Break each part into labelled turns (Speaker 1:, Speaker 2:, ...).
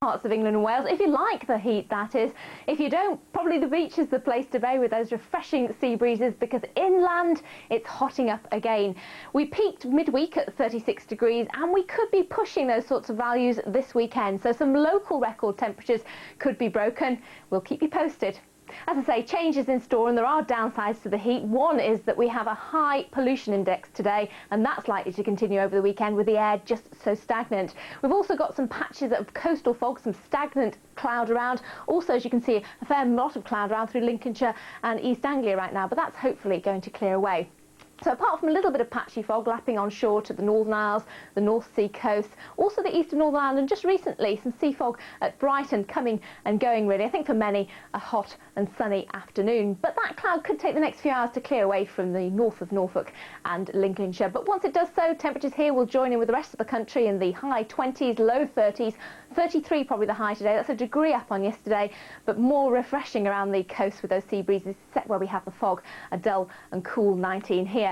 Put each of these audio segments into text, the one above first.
Speaker 1: parts of England and Wales, if you like the heat, that is. If you don't, probably the beach is the place to be with those refreshing sea breezes, because inland it's hotting up again. We peaked midweek at 36 degrees and we could be pushing those sorts of values this weekend, so some local record temperatures could be broken. We'll keep you posted. As I say, changes in store, and there are downsides to the heat. One is that we have a high pollution index today, and that's likely to continue over the weekend with the air just so stagnant. We've also got some patches of coastal fog, some stagnant cloud around. Also, as you can see, a fair lot of cloud around through Lincolnshire and East Anglia right now, but that's hopefully going to clear away. So apart from a little bit of patchy fog lapping on shore to the Northern Isles, the North Sea coast, also the eastern Northern Ireland, and just recently some sea fog at Brighton, coming and going really. I think for many a hot and sunny afternoon. But that cloud could take the next few hours to clear away from the north of Norfolk and Lincolnshire. But once it does so, temperatures here will join in with the rest of the country in the high 20s, low 30s, 33 probably the high today. That's a degree up on yesterday, but more refreshing around the coast with those sea breezes, set where we have the fog, a dull and cool 19 here.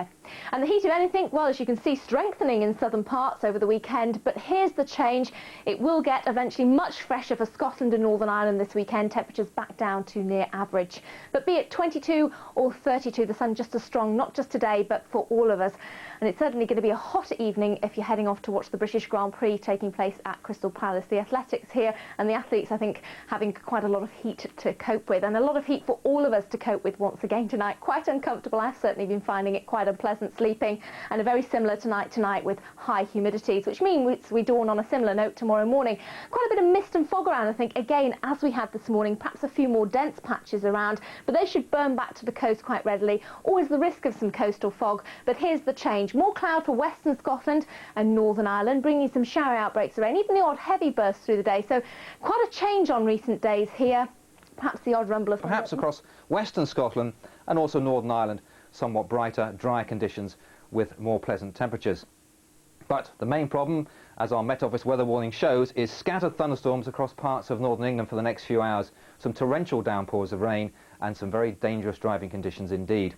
Speaker 1: And the heat, if anything, well, as you can see, strengthening in southern parts over the weekend. But here's the change. It will get eventually much fresher for Scotland and Northern Ireland this weekend. Temperatures back down to near average. But be it 22 or 32, the sun just as strong, not just today, but for all of us. And it's certainly going to be a hot evening if you're heading off to watch the British Grand Prix taking place at Crystal Palace. The athletics here and the athletes, I think, having quite a lot of heat to cope with, and a lot of heat for all of us to cope with once again tonight. Quite uncomfortable. I've certainly been finding it quite unpleasant sleeping, and a very similar tonight with high humidities, which means we dawn on a similar note tomorrow morning. Quite a bit of mist and fog around, I think, again, as we had this morning. Perhaps a few more dense patches around, but they should burn back to the coast quite readily. Always the risk of some coastal fog, but here's the change. More cloud for western Scotland and Northern Ireland, bringing some shower outbreaks of rain, even the odd heavy bursts through the day. So quite a change on recent days here. Perhaps the odd rumble of...
Speaker 2: Perhaps across western Scotland and also Northern Ireland, somewhat brighter, dry conditions with more pleasant temperatures. But the main problem, as our Met Office weather warning shows, is scattered thunderstorms across parts of northern England for the next few hours, some torrential downpours of rain and some very dangerous driving conditions indeed.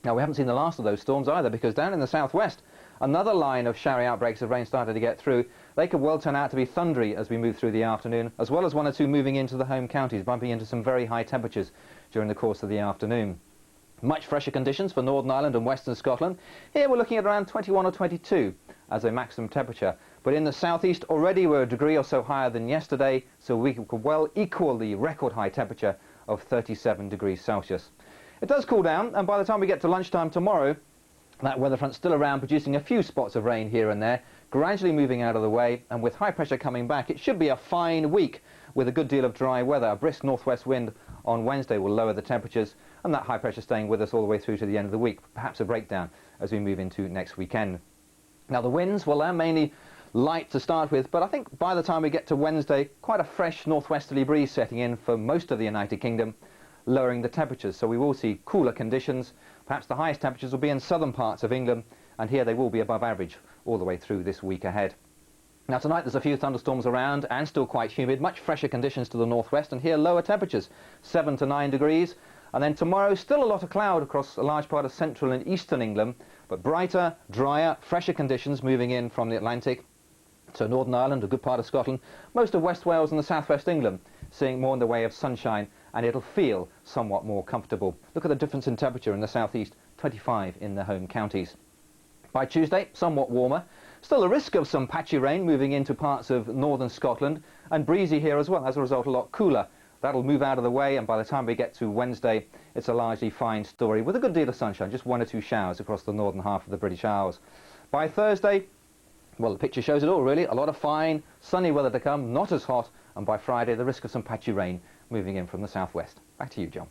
Speaker 2: Now, we haven't seen the last of those storms either, because down in the southwest, another line of showery outbreaks of rain started to get through. They could well turn out to be thundery as we move through the afternoon, as well as one or two moving into the home counties, bumping into some very high temperatures during the course of the afternoon. Much fresher conditions for Northern Ireland and western Scotland. Here we're looking at around 21 or 22 as a maximum temperature. But in the southeast already we're a degree or so higher than yesterday, so we could well equal the record high temperature of 37 degrees Celsius. It does cool down, and by the time we get to lunchtime tomorrow, that weather front's still around, producing a few spots of rain here and there, gradually moving out of the way, and with high pressure coming back, it should be a fine week with a good deal of dry weather. A brisk northwest wind on Wednesday will lower the temperatures, and that high pressure staying with us all the way through to the end of the week. Perhaps a breakdown as we move into next weekend. Now the winds, well, they're mainly light to start with, but I think by the time we get to Wednesday, quite a fresh northwesterly breeze setting in for most of the United Kingdom, lowering the temperatures. So we will see cooler conditions. Perhaps the highest temperatures will be in southern parts of England, and here they will be above average all the way through this week ahead. Now tonight there's a few thunderstorms around and still quite humid, much fresher conditions to the northwest, and here lower temperatures, 7 to 9 degrees. And then tomorrow still a lot of cloud across a large part of central and eastern England, but brighter, drier, fresher conditions moving in from the Atlantic. So Northern Ireland, a good part of Scotland, most of West Wales and the southwest England, seeing more in the way of sunshine, and it'll feel somewhat more comfortable. Look at the difference in temperature in the southeast, 25 in the home counties. By Tuesday, somewhat warmer. Still a risk of some patchy rain moving into parts of northern Scotland, and breezy here as well. As a result, a lot cooler. That'll move out of the way, and by the time we get to Wednesday, it's a largely fine story with a good deal of sunshine, just 1 or 2 showers across the northern half of the British Isles. By Thursday, well, the picture shows it all, really. A lot of fine, sunny weather to come, not as hot, and by Friday, the risk of some patchy rain moving in from the southwest. Back to you, John.